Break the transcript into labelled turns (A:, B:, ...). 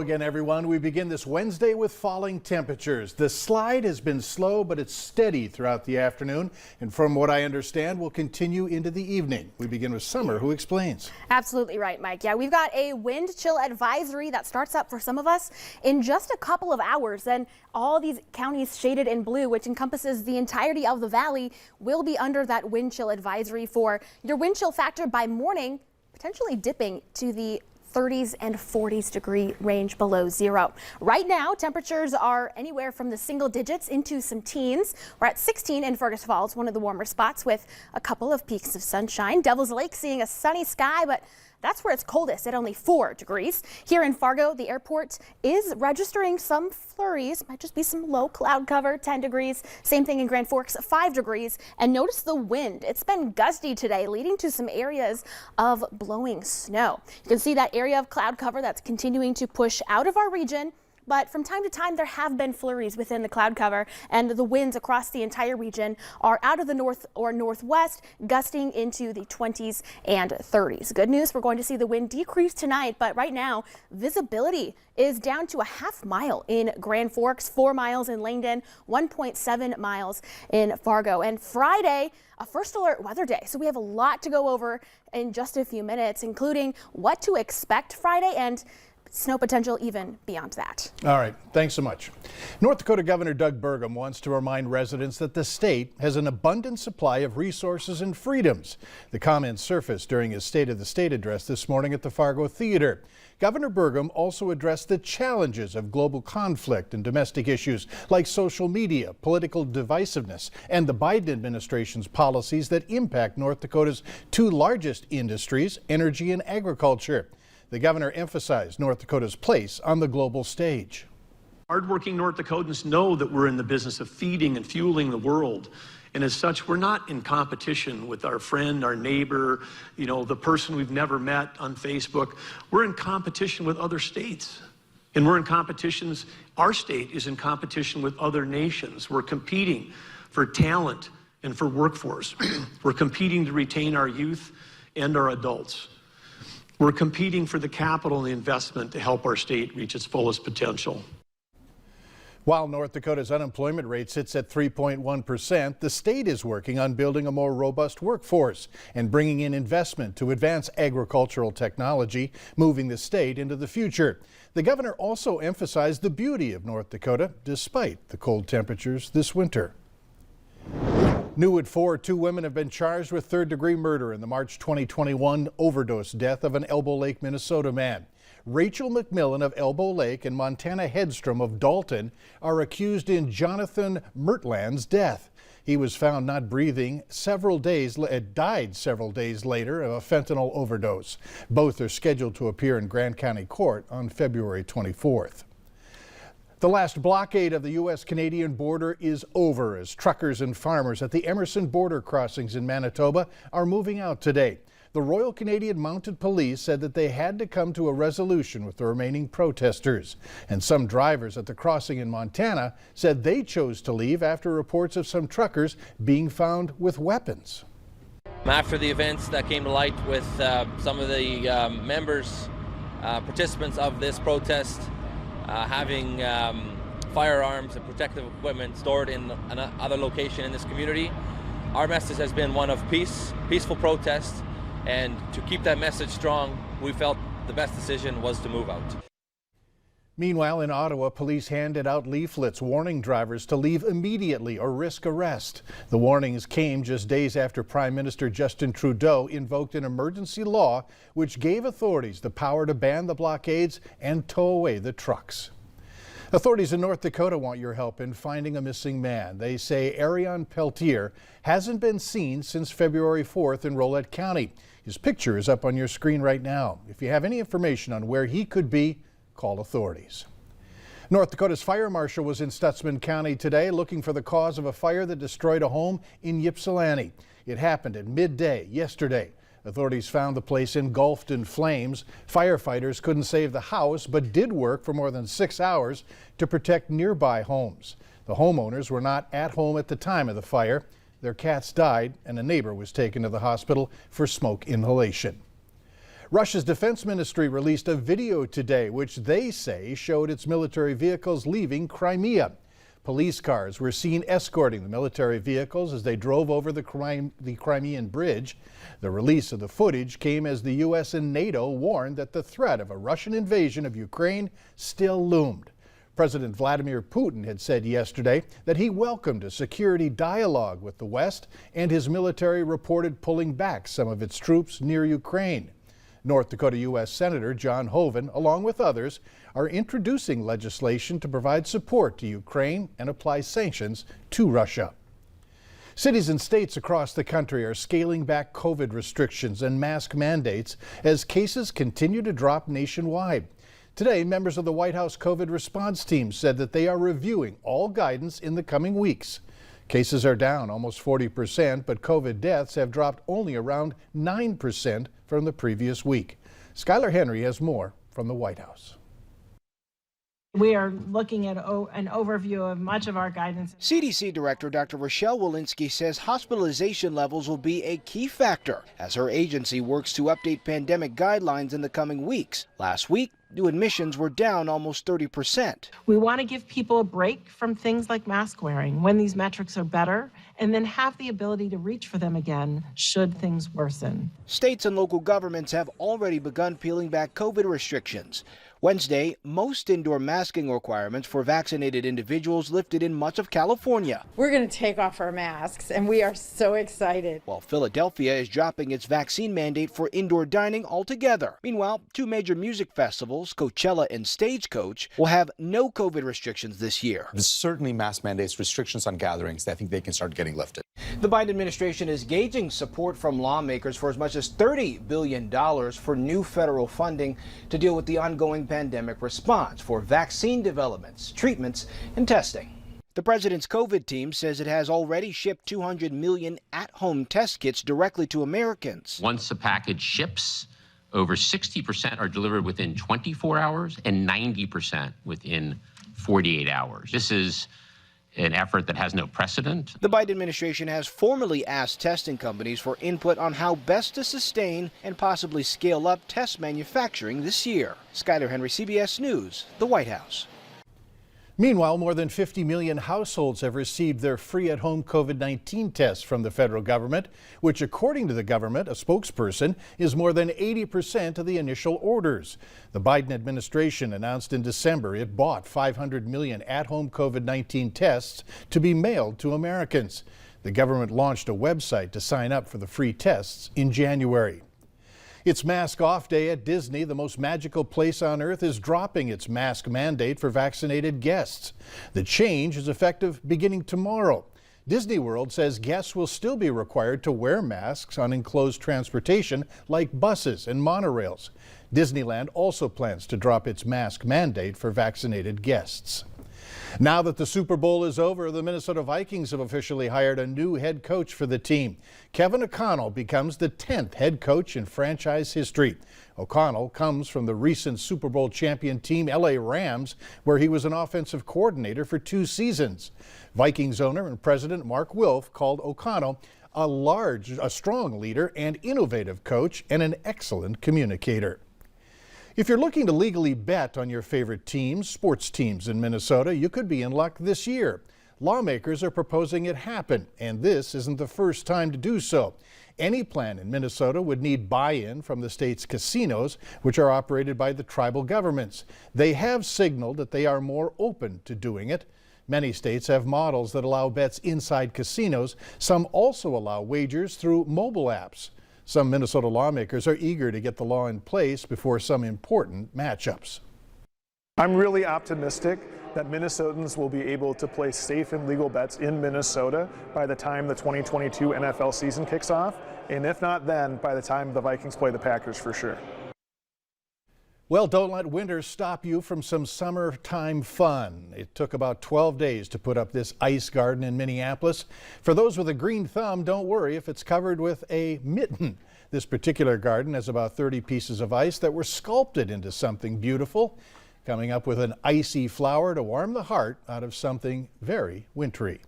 A: Again, everyone, we begin this Wednesday with falling temperatures. The slide has been slow, but it's steady throughout the afternoon. And from what I understand, will continue into the evening. We begin with Summer, who explains.
B: Absolutely right, Mike. Yeah, we've got a wind chill advisory that starts up for some of us in just a couple of hours. And all these counties shaded in blue, which encompasses the entirety of the valley, will be under that wind chill advisory for your wind chill factor by morning, potentially dipping to the 30s and 40s degree range below zero. Right now, temperatures are anywhere from the single digits into some teens. We're at 16 in Fergus Falls, one of the warmer spots with a couple of peaks of sunshine. Devil's Lake seeing a sunny sky, but that's where it's coldest at only 4 degrees. Here in Fargo, the airport is registering some flurries. Might just be some low cloud cover, 10 degrees. Same thing in Grand Forks, 5 degrees. And notice the wind. It's been gusty today, leading to some areas of blowing snow. You can see that area of cloud cover that's continuing to push out of our region. But from time to time, there have been flurries within the cloud cover, and the winds across the entire region are out of the north or northwest, gusting into the 20s and 30s. Good news, we're going to see the wind decrease tonight, but right now, visibility is down to a half mile in Grand Forks, 4 miles in Langdon, 1.7 miles in Fargo. And Friday, a first alert weather day. So we have a lot to go over in just a few minutes, including what to expect Friday and snow potential even beyond that.
A: All right, thanks so much. North Dakota Governor Doug Burgum wants to remind residents that the state has an abundant supply of resources and freedoms. The comments surfaced during his State of the State address this morning at the Fargo Theater. Governor Burgum also addressed the challenges of global conflict and domestic issues like social media, political divisiveness, and the Biden administration's policies that impact North Dakota's two largest industries, energy and agriculture. The governor emphasized North Dakota's place on the global stage.
C: Hardworking North Dakotans know that we're in the business of feeding and fueling the world. And as such, we're not in competition with our friend, our neighbor, the person we've never met on Facebook. We're in competition with other states. And we're in competitions, our state is in competition with other nations. We're competing for talent and for workforce. We're competing to retain our youth and our adults. We're competing for the capital and the investment to help our state reach its fullest potential.
A: While North Dakota's unemployment rate sits at 3.1%, the state is working on building a more robust workforce and bringing in investment to advance agricultural technology, moving the state into the future. The governor also emphasized the beauty of North Dakota despite the cold temperatures this winter. New at 4, 2 women have been charged with third-degree murder in the March 2021 overdose death of an Elbow Lake, Minnesota man. Rachel McMillan of Elbow Lake and Montana Hedstrom of Dalton are accused in Jonathan Mertland's death. He was found not breathing died several days later of a fentanyl overdose. Both are scheduled to appear in Grant County Court on February 24th. The last blockade of the U.S.-Canadian border is over as truckers and farmers at the Emerson border crossings in Manitoba are moving out today. The Royal Canadian Mounted Police said that they had to come to a resolution with the remaining protesters. And some drivers at the crossing in Montana said they chose to leave after reports of some truckers being found with weapons.
D: After the events that came to light with some of the participants of this protest, having firearms and protective equipment stored in another location in this community. Our message has been one of peaceful protest, and to keep that message strong, we felt the best decision was to move out.
A: Meanwhile, in Ottawa, police handed out leaflets warning drivers to leave immediately or risk arrest. The warnings came just days after Prime Minister Justin Trudeau invoked an emergency law which gave authorities the power to ban the blockades and tow away the trucks. Authorities in North Dakota want your help in finding a missing man. They say Arion Peltier hasn't been seen since February 4th in Rolette County. His picture is up on your screen right now. If you have any information on where he could be, call authorities. North Dakota's fire marshal was in Stutsman County today looking for the cause of a fire that destroyed a home in Ypsilanti. It happened at midday yesterday. Authorities found the place engulfed in flames. Firefighters couldn't save the house, but did work for more than 6 hours to protect nearby homes. The homeowners were not at home at the time of the fire. Their cats died, and a neighbor was taken to the hospital for smoke inhalation. Russia's defense ministry released a video today which they say showed its military vehicles leaving Crimea. Police cars were seen escorting the military vehicles as they drove over the Crimean bridge. The release of the footage came as the U.S. and NATO warned that the threat of a Russian invasion of Ukraine still loomed. President Vladimir Putin had said yesterday that he welcomed a security dialogue with the West, and his military reported pulling back some of its troops near Ukraine. North Dakota U.S. Senator John Hoeven, along with others, are introducing legislation to provide support to Ukraine and apply sanctions to Russia. Cities and states across the country are scaling back COVID restrictions and mask mandates as cases continue to drop nationwide. Today, members of the White House COVID response team said that they are reviewing all guidance in the coming weeks. Cases are down almost 40%, but COVID deaths have dropped only around 9% from the previous week. Skylar Henry has more from the White House.
E: We are looking at an overview of much of our guidance.
F: CDC Director Dr. Rochelle Walensky says hospitalization levels will be a key factor as her agency works to update pandemic guidelines in the coming weeks. Last week, new admissions were down almost 30%.
E: We want to give people a break from things like mask wearing when these metrics are better, and then have the ability to reach for them again should things worsen.
F: States and local governments have already begun peeling back COVID restrictions. Wednesday, most indoor masking requirements for vaccinated individuals lifted in much of California.
G: We're going to take off our masks, and we are so excited.
F: While Philadelphia is dropping its vaccine mandate for indoor dining altogether. Meanwhile, two major music festivals, Coachella and Stagecoach, will have no COVID restrictions this year.
H: There's certainly mask mandates, restrictions on gatherings. I think they can start getting lifted.
F: The Biden administration is gauging support from lawmakers for as much as $30 billion for new federal funding to deal with the ongoing pandemic response for vaccine developments, treatments, and testing. The president's COVID team says it has already shipped 200 million at-home test kits directly to Americans.
I: Once a package ships, over 60% are delivered within 24 hours and 90% within 48 hours. This is an effort that has no precedent.
F: The Biden administration has formally asked testing companies for input on how best to sustain and possibly scale up test manufacturing this year. Skylar Henry, CBS News, the White House.
A: Meanwhile, more than 50 million households have received their free at-home COVID-19 tests from the federal government, which, according to the government, a spokesperson, is more than 80% of the initial orders. The Biden administration announced in December it bought 500 million at-home COVID-19 tests to be mailed to Americans. The government launched a website to sign up for the free tests in January. It's Mask Off Day at Disney. The most magical place on earth is dropping its mask mandate for vaccinated guests. The change is effective beginning tomorrow. Disney World says guests will still be required to wear masks on enclosed transportation like buses and monorails. Disneyland also plans to drop its mask mandate for vaccinated guests. Now that the Super Bowl is over, the Minnesota Vikings have officially hired a new head coach for the team. Kevin O'Connell becomes the 10th head coach in franchise history. O'Connell comes from the recent Super Bowl champion team LA Rams, where he was an offensive coordinator for 2 seasons. Vikings owner and president Mark Wilf called O'Connell a strong leader and innovative coach and an excellent communicator. If you're looking to legally bet on your favorite teams, sports teams in Minnesota, you could be in luck this year. Lawmakers are proposing it happen, and this isn't the first time to do so. Any plan in Minnesota would need buy-in from the state's casinos, which are operated by the tribal governments. They have signaled that they are more open to doing it. Many states have models that allow bets inside casinos. Some also allow wagers through mobile apps. Some Minnesota lawmakers are eager to get the law in place before some important matchups.
J: I'm really optimistic that Minnesotans will be able to place safe and legal bets in Minnesota by the time the 2022 NFL season kicks off, and if not then, by the time the Vikings play the Packers for sure.
A: Well, don't let winter stop you from some summertime fun. It took about 12 days to put up this ice garden in Minneapolis. For those with a green thumb, don't worry if it's covered with a mitten. This particular garden has about 30 pieces of ice that were sculpted into something beautiful, coming up with an icy flower to warm the heart out of something very wintry.